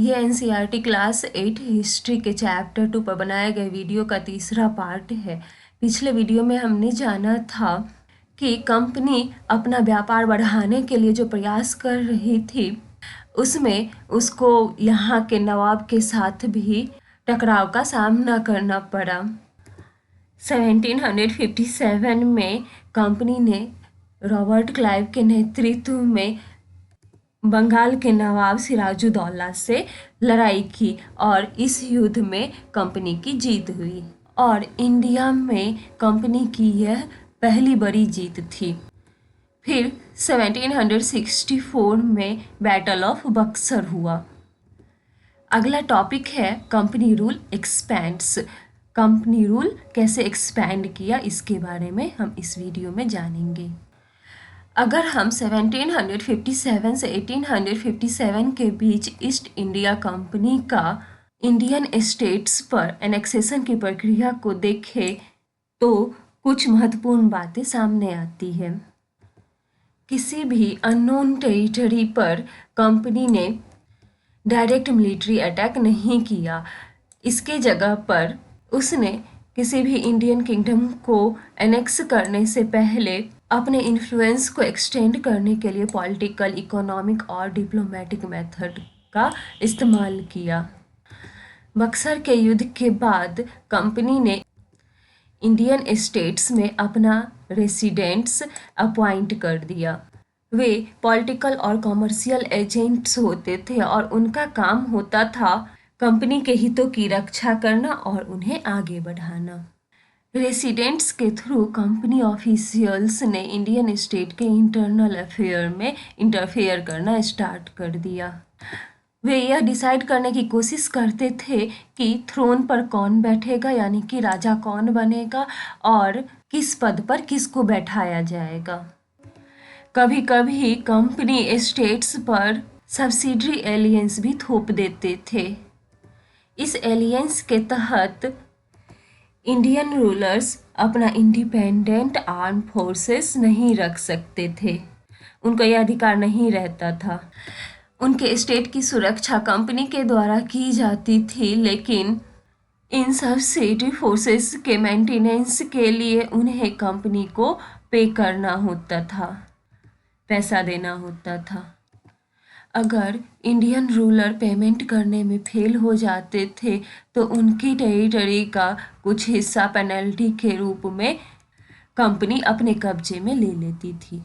ये NCERT class 8 history के chapter 2 पर बनाए गए वीडियो का तीसरा पार्ट है। पिछले वीडियो में हमने जाना था कि कंपनी अपना व्यापार बढ़ाने के लिए जो प्रयास कर रही थी उसमें उसको यहाँ के नवाब के साथ भी टकराव का सामना करना पड़ा। 1757 में कंपनी ने रॉबर्ट क्लाइव के नेतृत्व में बंगाल के नवाब सिराजुद्दौला से लड़ाई की और इस युद्ध में कंपनी की जीत हुई और इंडिया में कंपनी की यह पहली बड़ी जीत थी। फिर 1764 में बैटल ऑफ बक्सर हुआ। अगला टॉपिक है company rule expends. Company rule कैसे एक्सपैंड किया इसके बारे में हम इस वीडियो में जानेंगे। अगर हम 1757 से 1857 के बीच ईस्ट इंडिया कंपनी का इंडियन स्टेट्स पर एनेक्सेशन की प्रक्रिया को देखें तो कुछ महत्वपूर्ण बातें सामने आती है। किसी भी अननोन टेरिटरी पर कंपनी ने डायरेक्ट मिलिट्री अटैक नहीं किया। इसके जगह पर उसने किसी भी इंडियन किंगडम को एनेक्स करने से पहले अपने इन्फ्लुएंस को एक्सटेंड करने के लिए पॉलिटिकल, इकोनॉमिक और डिप्लोमेटिक मेथड का इस्तेमाल किया। बक्सर के युद्ध के बाद कंपनी ने इंडियन स्टेट्स में अपना रेसिडेंट्स अपॉइंट कर दिया। वे पॉलिटिकल और कॉमर्शियल एजेंट्स होते थे और उनका काम होता था कंपनी के हितों की रक्षा करना और उन्हें आगे बढ़ाना। रेसिडेंट्स के थ्रू कंपनी ऑफिशियल्स ने इंडियन स्टेट के इंटरनल अफेयर में इंटरफेयर करना स्टार्ट कर दिया। वे यह डिसाइड करने की कोशिश करते थे कि थ्रोन पर कौन बैठेगा, यानी कि राजा कौन बनेगा और किस पद पर किसको बैठाया जाएगा। कभी कभी कंपनी स्टेट्स पर सब्सिडरी एलियंस भी थोप देते थे। इस एलियंस के तहत इंडियन रूलर्स अपना इंडिपेंडेंट आर्म फोर्सेस नहीं रख सकते थे, उनको यह अधिकार नहीं रहता था। उनके स्टेट की सुरक्षा कंपनी के द्वारा की जाती थी, लेकिन इन सब्सिडरी फोर्सेस के मेंटेनेंस के लिए उन्हें कंपनी को पे करना होता था, पैसा देना होता था। अगर इंडियन रूलर पेमेंट करने में फेल हो जाते थे तो उनकी टेरिटरी का कुछ हिस्सा पेनल्टी के रूप में कंपनी अपने कब्जे में ले लेती थी।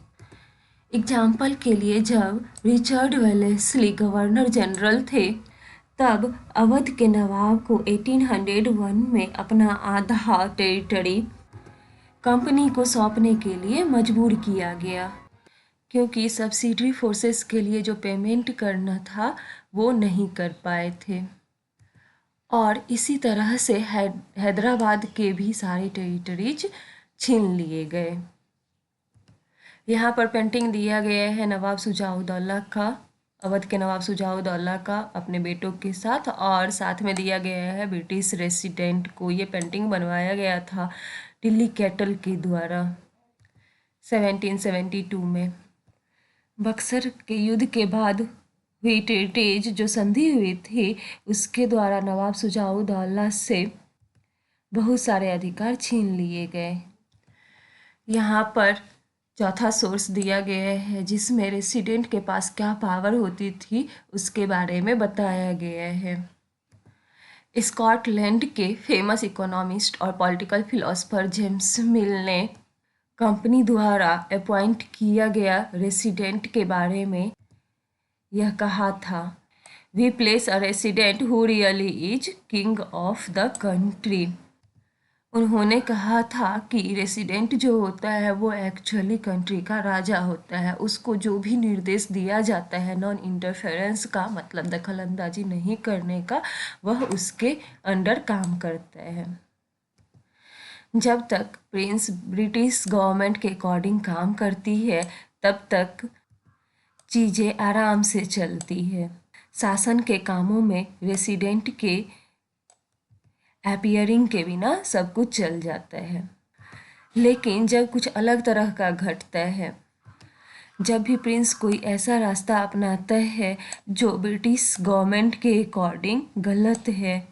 एग्जाम्पल के लिए जब रिचर्ड वेलेस्ली गवर्नर जनरल थे तब अवध के नवाब को 1801 में अपना आधा टेरिटरी कंपनी को सौंपने के लिए मजबूर किया गया, क्योंकि सब्सिडरी फोर्सेस के लिए जो पेमेंट करना था वो नहीं कर पाए थे। और इसी तरह से हैदराबाद के भी सारे टेरिटरीज छीन लिए गए। यहाँ पर पेंटिंग दिया गया है नवाब शुजाउद्दौला का, अवध के नवाब शुजाउद्दौला का अपने बेटों के साथ, और साथ में दिया गया है ब्रिटिश रेसिडेंट को। ये पेंटिंग बनवाया गया था दिल्ली कैटल के द्वारा 1772 में। बक्सर के युद्ध के बाद हुई टेरिटरीज जो संधि हुई थी उसके द्वारा नवाब शुजाउद्दौला से बहुत सारे अधिकार छीन लिए गए। यहाँ पर चौथा सोर्स दिया गया है जिसमें रेसिडेंट के पास क्या पावर होती थी उसके बारे में बताया गया है। स्कॉटलैंड के फेमस इकोनॉमिस्ट और पॉलिटिकल फिलोसफर जेम्स मिल ने कंपनी द्वारा अपॉइंट किया गया रेसिडेंट के बारे में यह कहा था, we place a resident who really is king of the country. उन्होंने कहा था कि रेसिडेंट जो होता है वो एक्चुअली कंट्री का राजा होता है। उसको जो भी निर्देश दिया जाता है नॉन इंटरफेरेंस का, मतलब दखल अंदाजी नहीं करने का, वह उसके अंडर काम करता है। जब तक प्रिंस ब्रिटिश गवर्नमेंट के अकॉर्डिंग काम करती है तब तक चीज़ें आराम से चलती है। शासन के कामों में रेसिडेंट के अपीयरिंग के बिना सब कुछ चल जाता है। लेकिन जब कुछ अलग तरह का घटता है, जब भी प्रिंस कोई ऐसा रास्ता अपनाता है जो ब्रिटिश गवर्नमेंट के अकॉर्डिंग गलत है,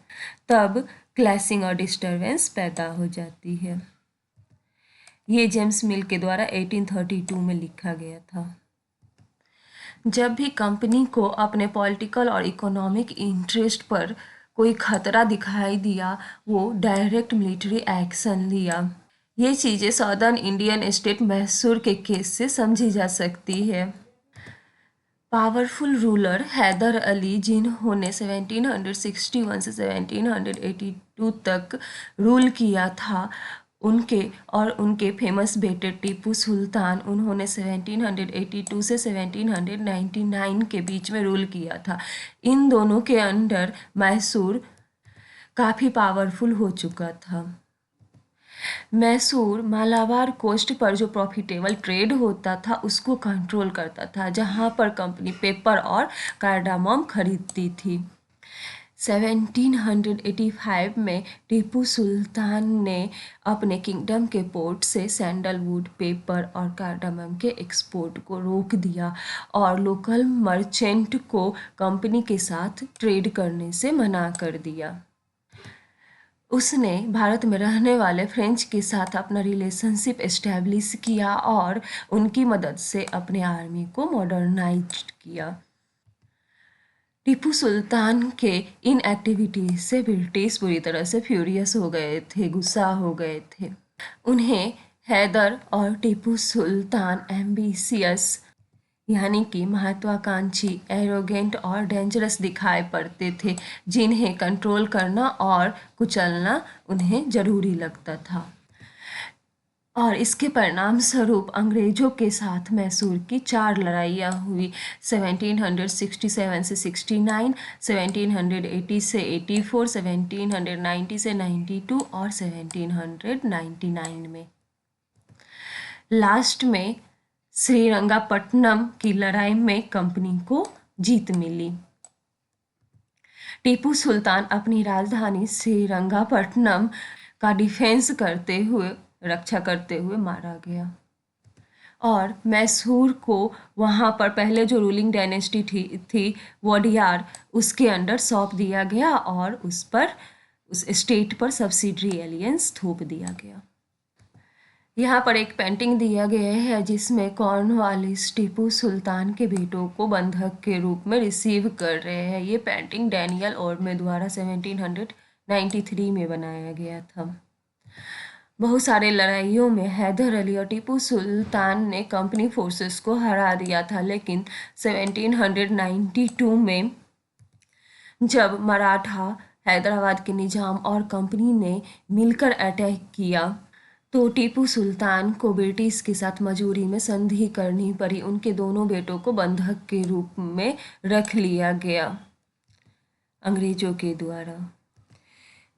तब क्लैशिंग और डिस्टरबेंस पैदा हो जाती है। ये जेम्स मिल के द्वारा 1832 में लिखा गया था। जब भी कंपनी को अपने पॉलिटिकल और इकोनॉमिक इंटरेस्ट पर कोई खतरा दिखाई दिया, वो डायरेक्ट मिलिट्री एक्शन लिया। ये चीज़ें सदर्न इंडियन स्टेट मैसूर के केस से समझी जा सकती है। पावरफुल रूलर हैदर अली, जिन्होंने 1761 से 1782 तक रूल किया था, उनके फेमस बेटे टीपू सुल्तान, उन्होंने 1782 से 1799 के बीच में रूल किया था। इन दोनों के अंडर मैसूर काफ़ी पावरफुल हो चुका था। मैसूर मालाबार कोस्ट पर जो प्रॉफिटेबल ट्रेड होता था उसको कंट्रोल करता था, जहां पर कंपनी पेपर और कार्डामम खरीदती थी। 1785 में टीपू सुल्तान ने अपने किंगडम के पोर्ट से सैंडलवुड, पेपर और कार्डामम के एक्सपोर्ट को रोक दिया और लोकल मर्चेंट को कंपनी के साथ ट्रेड करने से मना कर दिया। उसने भारत में रहने वाले फ्रेंच के साथ अपना रिलेशनशिप एस्टेब्लिश किया और उनकी मदद से अपने आर्मी को मॉडर्नाइज किया। टीपू सुल्तान के इन एक्टिविटीज से ब्रिटिश पूरी तरह से फ्यूरियस हो गए थे, गुस्सा हो गए थे। उन्हें हैदर और टीपू सुल्तान एम्बिशियस यानी कि महत्वाकांक्षी, एरोगेंट और डेंजरस दिखाई पड़ते थे, जिन्हें कंट्रोल करना और कुचलना उन्हें जरूरी लगता था। और इसके परिणाम स्वरूप अंग्रेजों के साथ मैसूर की 4 लड़ाइयाँ हुई। 1767 से 69, 1780 से 84, 1790 से 92 और 1799 में। लास्ट में श्रीरंगापट्टनम की लड़ाई में कंपनी को जीत मिली। टीपू सुल्तान अपनी राजधानी श्रीरंगापट्टनम का डिफेंस करते हुए, रक्षा करते हुए मारा गया और मैसूर को वहाँ पर पहले जो रूलिंग डायनेस्टी थी वोडियार, उसके अंडर सौंप दिया गया और उस स्टेट पर सब्सिडरी एलियंस थोप दिया गया। यहाँ पर एक पेंटिंग दिया गया है जिसमें कॉर्नवालिस टीपू सुल्तान के बेटों को बंधक के रूप में रिसीव कर रहे हैं। ये पेंटिंग डैनियल ओर्मे द्वारा 1793 में बनाया गया था। बहुत सारे लड़ाइयों में हैदर अली और टीपू सुल्तान ने कंपनी फोर्सेस को हरा दिया था, लेकिन 1792 में जब मराठा, हैदराबाद के निजाम और कंपनी ने मिलकर अटैक किया तो टीपू सुल्तान को ब्रिटिश के साथ मजूरी में संधि करनी पड़ी। उनके दोनों बेटों को बंधक के रूप में रख लिया गया अंग्रेजों के द्वारा।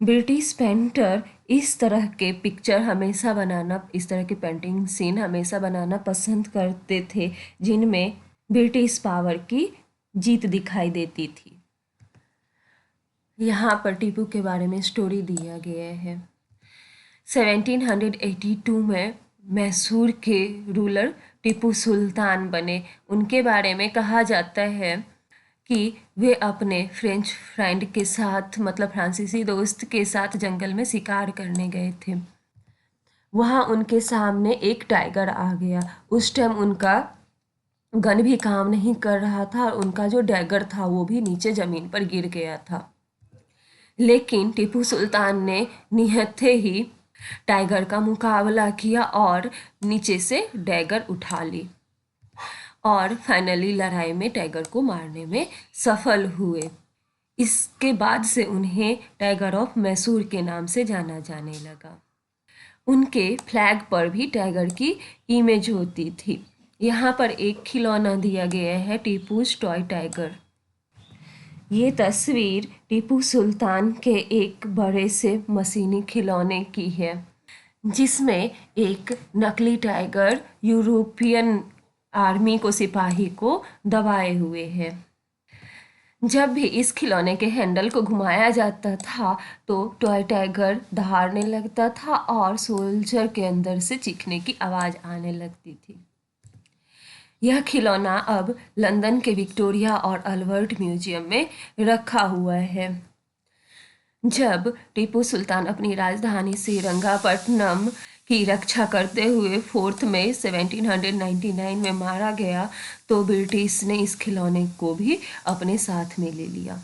ब्रिटिश पेंटर इस तरह के पिक्चर हमेशा बनाना, इस तरह के पेंटिंग सीन हमेशा बनाना पसंद करते थे, जिनमें ब्रिटिश पावर की जीत दिखाई देती थी। यहाँ पर टीपू के बारे में स्टोरी दिया गया है। 1782 में मैसूर के रूलर टीपू सुल्तान बने। उनके बारे में कहा जाता है कि वे अपने फ्रेंच फ्रेंड के साथ, मतलब फ्रांसीसी दोस्त के साथ जंगल में शिकार करने गए थे। वहाँ उनके सामने एक टाइगर आ गया। उस टाइम उनका गन भी काम नहीं कर रहा था और उनका जो डैगर था वो भी नीचे ज़मीन पर गिर गया था। लेकिन टीपू सुल्तान ने निहत्थे ही टाइगर का मुकाबला किया और नीचे से डैगर उठा ली और फाइनली लड़ाई में टाइगर को मारने में सफल हुए। इसके बाद से उन्हें टाइगर ऑफ मैसूर के नाम से जाना जाने लगा। उनके फ्लैग पर भी टाइगर की इमेज होती थी। यहाँ पर एक खिलौना दिया गया है, टीपूज टॉय टाइगर। ये तस्वीर टीपू सुल्तान के एक बड़े से मशीनी खिलौने की है, जिसमें एक नकली टाइगर यूरोपियन आर्मी को, सिपाही को दबाए हुए है। जब भी इस खिलौने के हैंडल को घुमाया जाता था तो टॉय टाइगर दहाड़ने लगता था और सोल्जर के अंदर से चीखने की आवाज़ आने लगती थी। यह खिलौना अब लंदन के विक्टोरिया और अल्बर्ट म्यूजियम में रखा हुआ है। जब टीपू सुल्तान अपनी राजधानी श्रीरंगपट्टनम की रक्षा करते हुए 4 मई 1799 में मारा गया तो ब्रिटिश ने इस खिलौने को भी अपने साथ में ले लिया।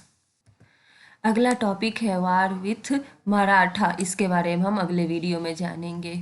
अगला टॉपिक है वार विथ मराठा। इसके बारे में हम अगले वीडियो में जानेंगे।